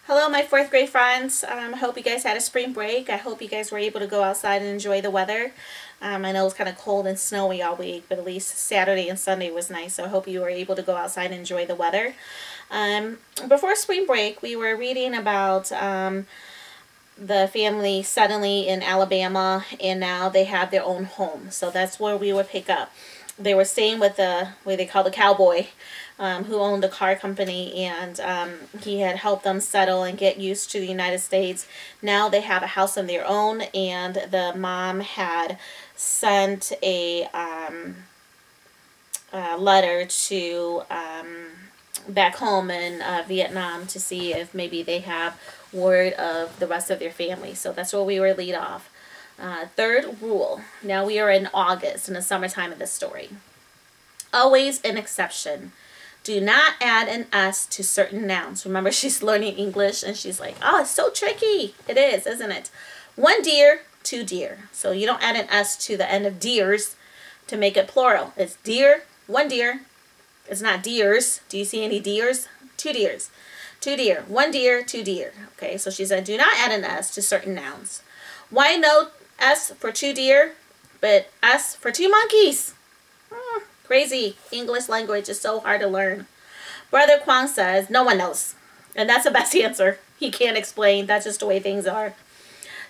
Hello, my fourth grade friends. I hope you guys had a spring break. I hope you guys were able to go outside and enjoy the weather. I know it was kind of cold and snowy all week, but at least Saturday and Sunday was nice. So I hope you were able to go outside and enjoy the weather. Before spring break, we were reading about the family suddenly in Alabama, and now they have their own home. So that's where we would pick up. They were staying with what they call the cowboy, who owned a car company, and he had helped them settle and get used to the United States. Now they have a house of their own, and the mom had sent a letter to back home in Vietnam to see if maybe they have word of the rest of their family. So that's where we were lead off. Third rule. Now we are in August, in the summertime of this story. Always an exception. Do not add an S to certain nouns. Remember, she's learning English and she's like, oh, it's so tricky. It is, isn't it? One deer, two deer. So you don't add an S to the end of deers to make it plural. It's deer, one deer. It's not deers. Do you see any deers? Two deers. Two deer. One deer, two deer. Okay, so she said, do not add an S to certain nouns. Why no S for two deer, but S for two monkeys? Crazy. English language is so hard to learn. Brother Kwong says, no one knows. And that's the best answer. He can't explain. That's just the way things are.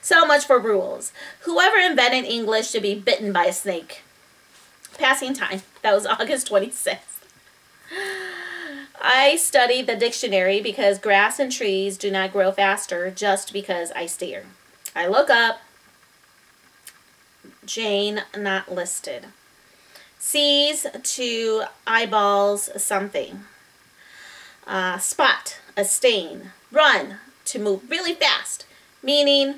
So much for rules. Whoever invented English should be bitten by a snake. Passing time. That was August 26th. I studied the dictionary because grass and trees do not grow faster just because I stare. I look up. Jane not listed. Sees to eyeballs something. Spot, a stain. Run, to move really fast. Meaning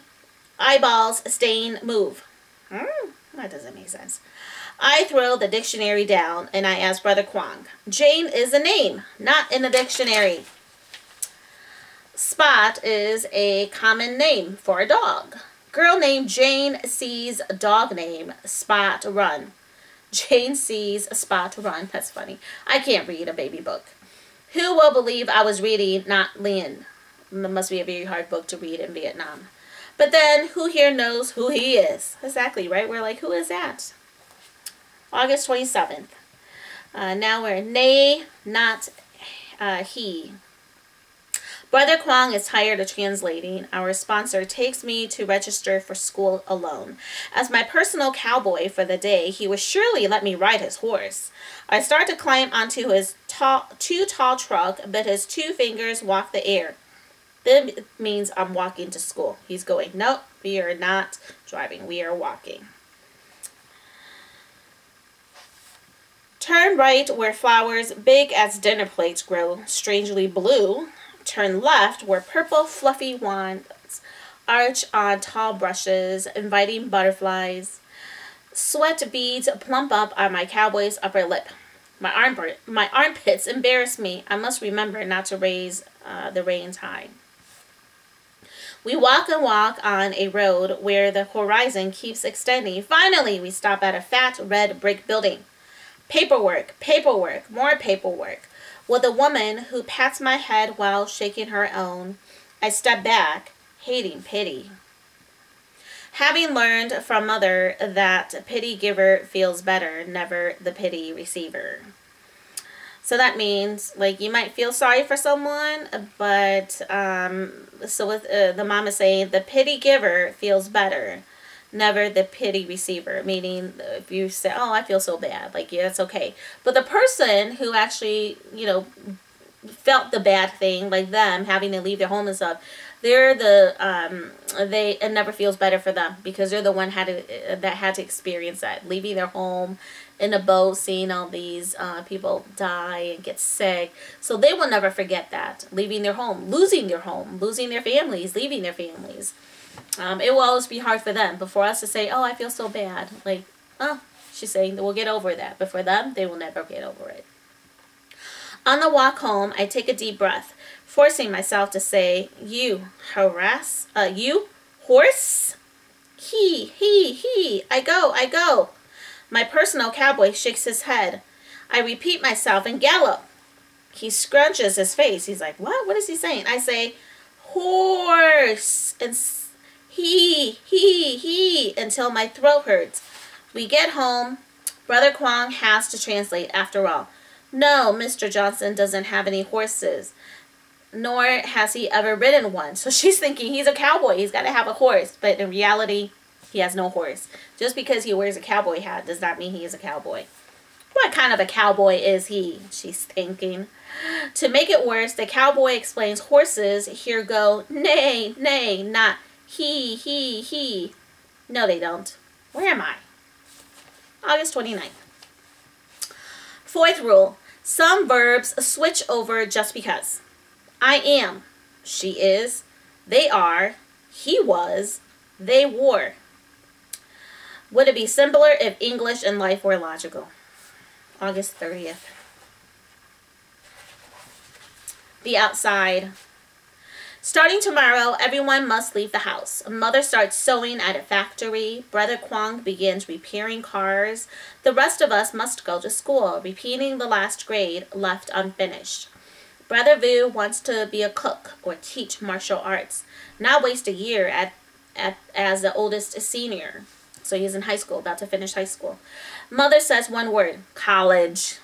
eyeballs, stain, move. That doesn't make sense. I throw the dictionary down and I ask Brother Kwong. Jane is a name, not in the dictionary. Spot is a common name for a dog. Girl named Jane sees a dog named Spot run. Jane sees a Spot run. That's funny. I can't read a baby book. Who will believe I was reading Not Lien? It must be a very hard book to read in Vietnam. But then, who here knows who he is? Exactly, right? We're like, who is that? August 27th. Now we're nay, not he. Brother Kwong is tired of translating. Our sponsor takes me to register for school alone. As my personal cowboy for the day, he would surely let me ride his horse. I start to climb onto his too tall truck, but his two fingers walk the air. That means I'm walking to school. He's going, nope, we are not driving. We are walking. Turn right where flowers big as dinner plates grow strangely blue. Turn left where purple fluffy wands arch on tall brushes, inviting butterflies. Sweat beads plump up on my cowboy's upper lip. My armpits embarrass me. I must remember not to raise the reins high. We walk and walk on a road where the horizon keeps extending. Finally, we stop at a fat red brick building. Paperwork, paperwork, more paperwork. With a woman who pats my head while shaking her own, I step back, hating pity. Having learned from Mother that pity giver feels better, never the pity receiver. So that means, like, you might feel sorry for someone, but, so with the mom is saying, the pity giver feels better, never the pity receiver. Meaning, if you say, oh, I feel so bad, like, yeah, that's okay. But the person who actually, you know, felt the bad thing, like them, having to leave their home and stuff, they're the, it never feels better for them, because they're the one that had to experience that, leaving their home in a boat, seeing all these people die and get sick. So they will never forget that, leaving their home, losing their families, leaving their families. It will always be hard for them. But for us to say, oh, I feel so bad, like, oh, she's saying that we'll get over that. But for them, they will never get over it. On the walk home, I take a deep breath, forcing myself to say, you horse, he, I go. My personal cowboy shakes his head. I repeat myself and gallop. He scrunches his face. He's like, what? What is he saying? I say, horse, and he, until my throat hurts. We get home. Brother Kwong has to translate after all. No, Mr. Johnson doesn't have any horses, nor has he ever ridden one. So she's thinking he's a cowboy. He's got to have a horse. But in reality, he has no horse. Just because he wears a cowboy hat does not mean he is a cowboy. What kind of a cowboy is he? She's thinking. To make it worse, the cowboy explains horses here go neigh, neigh, not he. No, they don't. Where am I? August 29th. Fourth rule. Some verbs switch over just because. I am. She is. They are. He was. They wore. Would it be simpler if English and life were logical? August 30th. The outside. Starting tomorrow, everyone must leave the house. Mother starts sewing at a factory. Brother Kwong begins repairing cars. The rest of us must go to school, repeating the last grade left unfinished. Brother Vu wants to be a cook or teach martial arts, not waste a year as the oldest senior. So he's in high school, about to finish high school. Mother says one word, college.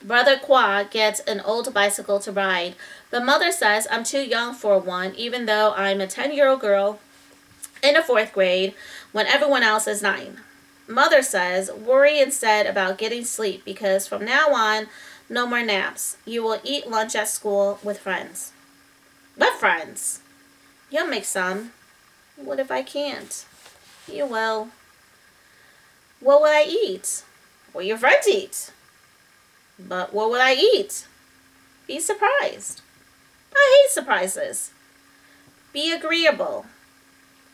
Brother Kwa gets an old bicycle to ride, but Mother says I'm too young for one, even though I'm a 10-year-old girl in the 4th grade when everyone else is 9. Mother says worry instead about getting sleep because from now on, no more naps. You will eat lunch at school with friends. What friends? You'll make some. What if I can't? You will. What will I eat? What will your friends eat? But what will I eat? Be surprised. I hate surprises. Be agreeable.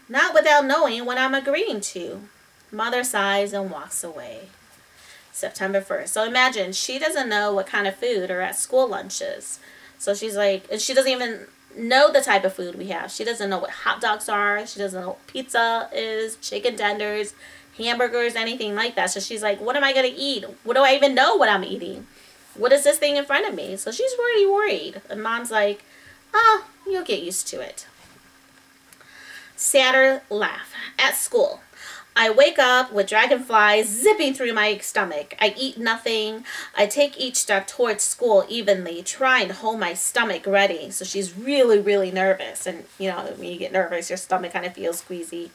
Not without knowing what I'm agreeing to. Mother sighs and walks away. September 1st. So imagine, she doesn't know what kind of food are at school lunches. So she's like, and she doesn't even know the type of food we have. She doesn't know what hot dogs are. She doesn't know what pizza is, chicken tenders, hamburgers, anything like that. So she's like, what am I going to eat? What do I even know what I'm eating? What is this thing in front of me? So she's already worried. And Mom's like, oh, you'll get used to it. Sadder laugh. At school. I wake up with dragonflies zipping through my stomach. I eat nothing. I take each step towards school evenly, trying to hold my stomach ready. So she's really, really nervous. And, you know, when you get nervous, your stomach kind of feels squeezy.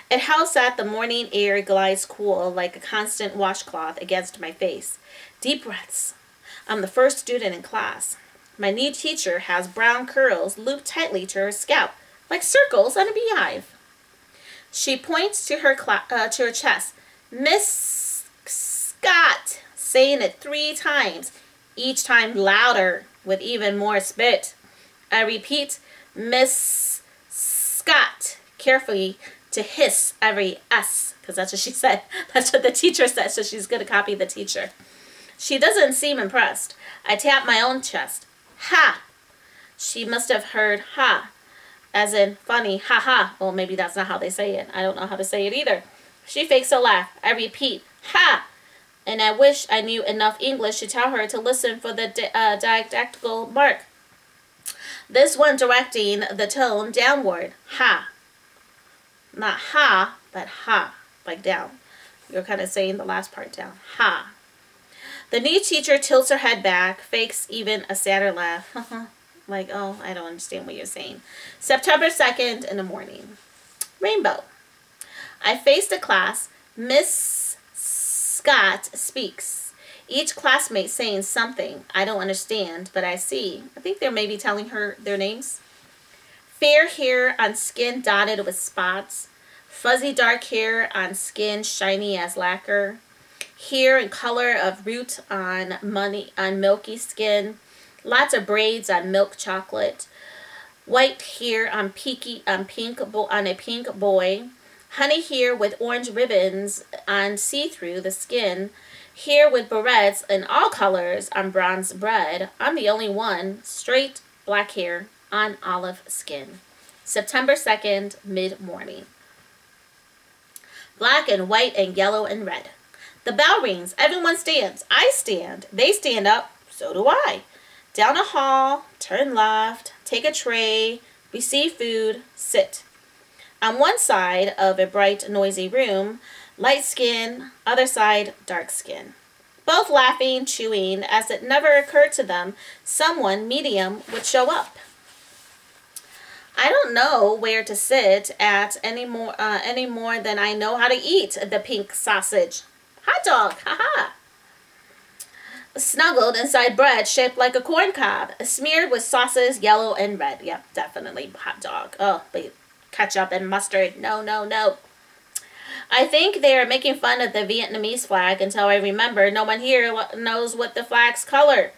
It helps that the morning air glides cool like a constant washcloth against my face. Deep breaths. I'm the first student in class. My new teacher has brown curls looped tightly to her scalp, like circles on a beehive. She points to her chest. Miss Scott, saying it 3 times, each time louder with even more spit. I repeat, Miss Scott, carefully to hiss every S, because that's what she said. That's what the teacher said, so she's going to copy the teacher. She doesn't seem impressed. I tap my own chest. Ha! She must have heard ha, as in funny, ha ha. Well, maybe that's not how they say it. I don't know how to say it either. She fakes a laugh. I repeat, ha! And I wish I knew enough English to tell her to listen for the didactical mark. This one directing the tone downward. Ha. Not ha, but ha, like down. You're kind of saying the last part down. Ha. The new teacher tilts her head back, fakes even a sadder laugh. Like, oh, I don't understand what you're saying. September 2nd in the morning. Rainbow. I face the class. Miss Scott speaks. Each classmate saying something I don't understand, but I see. I think they're maybe telling her their names. Fair hair on skin dotted with spots. Fuzzy dark hair on skin shiny as lacquer. Hair and color of root on milky skin. Lots of braids on milk chocolate. White hair on a pink boy. Honey hair with orange ribbons on see-through the skin. Hair with barrettes in all colors on bronze bread. I'm the only one. Straight black hair on olive skin. September 2nd, mid-morning. Black and white and yellow and red. The bell rings. Everyone stands. I stand. They stand up. So do I. Down a hall. Turn left. take a tray, receive food, sit. On one side of a bright, noisy room, light skin, other side, dark skin. Both laughing, chewing, as it never occurred to them someone, medium, would show up. I don't know where to sit at any more than I know how to eat the pink sausage. Hot dog, haha. Snuggled inside bread shaped like a corn cob, smeared with sauces yellow and red. Yep, definitely hot dog. Oh, but ketchup and mustard. No, no, no. I think they are making fun of the Vietnamese flag until I remember no one here knows what the flag's color.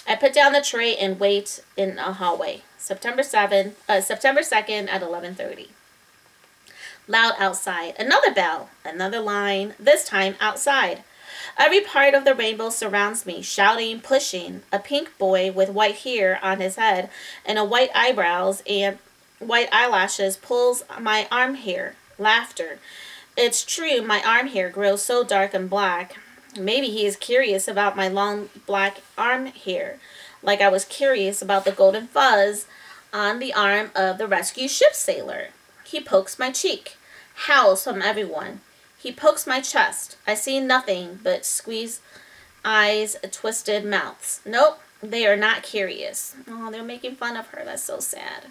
I put down the tray and wait in a hallway. September 2nd at 11:30. Loud outside. Another bell. Another line. This time outside. Every part of the rainbow surrounds me, shouting, pushing. A pink boy with white hair on his head and a white eyebrows and white eyelashes pulls my arm hair. Laughter. It's true, my arm hair grows so dark and black. Maybe he is curious about my long black arm hair, like I was curious about the golden fuzz on the arm of the rescue ship sailor. He pokes my cheek. Howls from everyone. He pokes my chest. I see nothing but squeezed eyes, twisted mouths. Nope, they are not curious. Oh, they're making fun of her. That's so sad.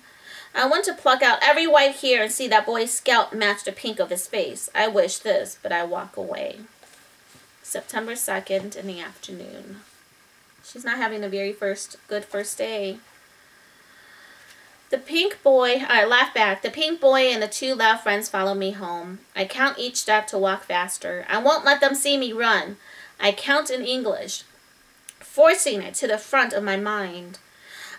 I want to pluck out every white hair and see that boy's scalp match the pink of his face. I wish this, but I walk away. September 2nd in the afternoon. She's not having a very good first day. The pink boy, I laugh back. The pink boy and the two loud friends follow me home. I count each step to walk faster. I won't let them see me run. I count in English, forcing it to the front of my mind.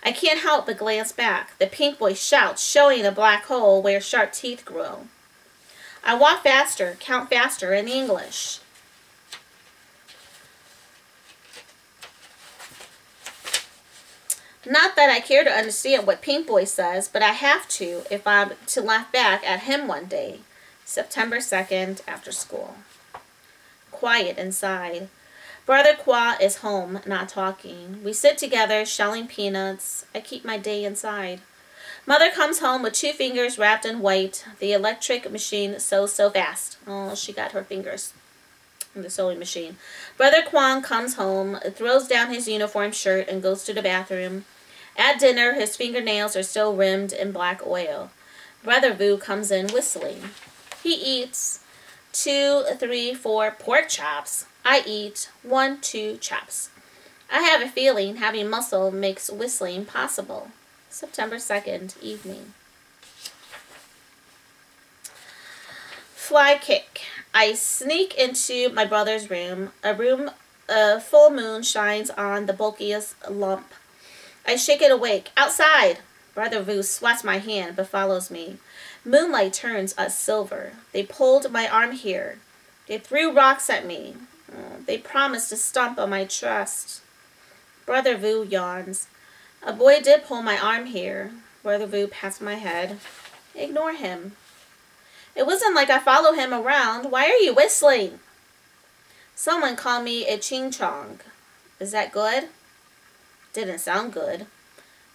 I can't help but glance back. The pink boy shouts, showing a black hole where sharp teeth grow. I walk faster, count faster in English. Not that I care to understand what Pink Boy says, but I have to if I'm to laugh back at him one day. September 2nd, after school. Quiet inside. Brother Qua is home, not talking. We sit together, shelling peanuts. I keep my day inside. Mother comes home with 2 fingers wrapped in white. The electric machine sews so fast. Oh, she got her fingers in the sewing machine. Brother Kwang comes home, throws down his uniform shirt, and goes to the bathroom. At dinner, his fingernails are still rimmed in black oil. Brother Vu comes in whistling. He eats 2, 3, 4 pork chops. I eat 1, 2 chops. I have a feeling having muscle makes whistling possible. September 2nd, evening. Fly kick. I sneak into my brother's room. A full moon shines on the bulkiest lump. I shake it awake. Outside! Brother Vu swats my hand but follows me. Moonlight turns us silver. They pulled my arm hair. They threw rocks at me. They promised to stomp on my chest. Brother Vu yawns. A boy did pull my arm hair. Brother Vu pats my head. Ignore him. It wasn't like I follow him around. Why are you whistling? Someone called me a ching chong. Is that good? Didn't sound good.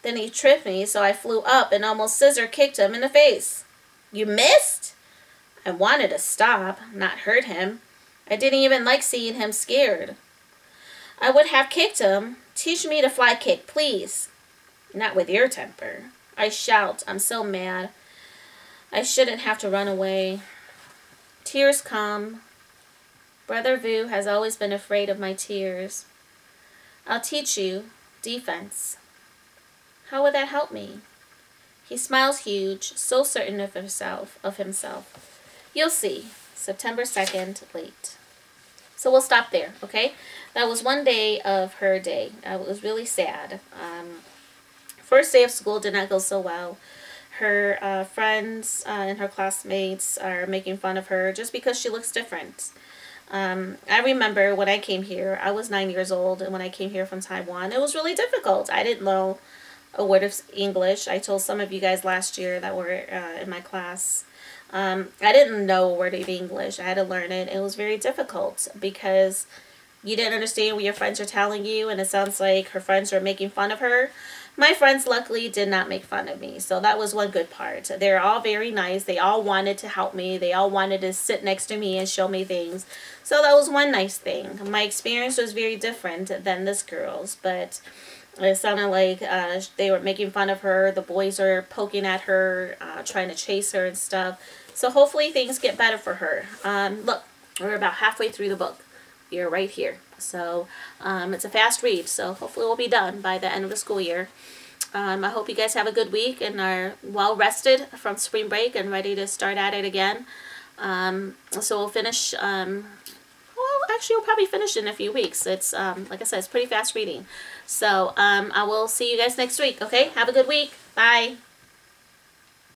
Then he tripped me, so I flew up and almost scissor kicked him in the face. You missed? I wanted to stop, not hurt him. I didn't even like seeing him scared. I would have kicked him. Teach me to fly kick, please. Not with your temper. I shout. I'm so mad. I shouldn't have to run away. Tears come. Brother Vu has always been afraid of my tears. I'll teach you defense. How would that help me? He smiles huge, so certain of himself. You'll see. September 2nd, late. So we'll stop there, okay? That was one day of her day. It was really sad. First day of school did not go so well. Her friends and her classmates are making fun of her just because she looks different. I remember when I came here, I was 9 years old, and when I came here from Taiwan, it was really difficult. I didn't know a word of English. I told some of you guys last year that were in my class. I didn't know a word of English. I had to learn it. It was very difficult because you didn't understand what your friends are telling you, and it sounds like her friends are making fun of her. My friends luckily did not make fun of me, so that was one good part. They're all very nice. They all wanted to help me. They all wanted to sit next to me and show me things. So that was one nice thing. My experience was very different than this girl's, but it sounded like they were making fun of her. The boys are poking at her, trying to chase her and stuff. So hopefully things get better for her. Look, we're about halfway through the book. You're right here. So it's a fast read, so hopefully we'll be done by the end of the school year. I hope you guys have a good week and are well rested from spring break and ready to start at it again. So we'll finish, well, actually we'll probably finish in a few weeks. It's, like I said, it's pretty fast reading. So I will see you guys next week, okay? Have a good week. Bye.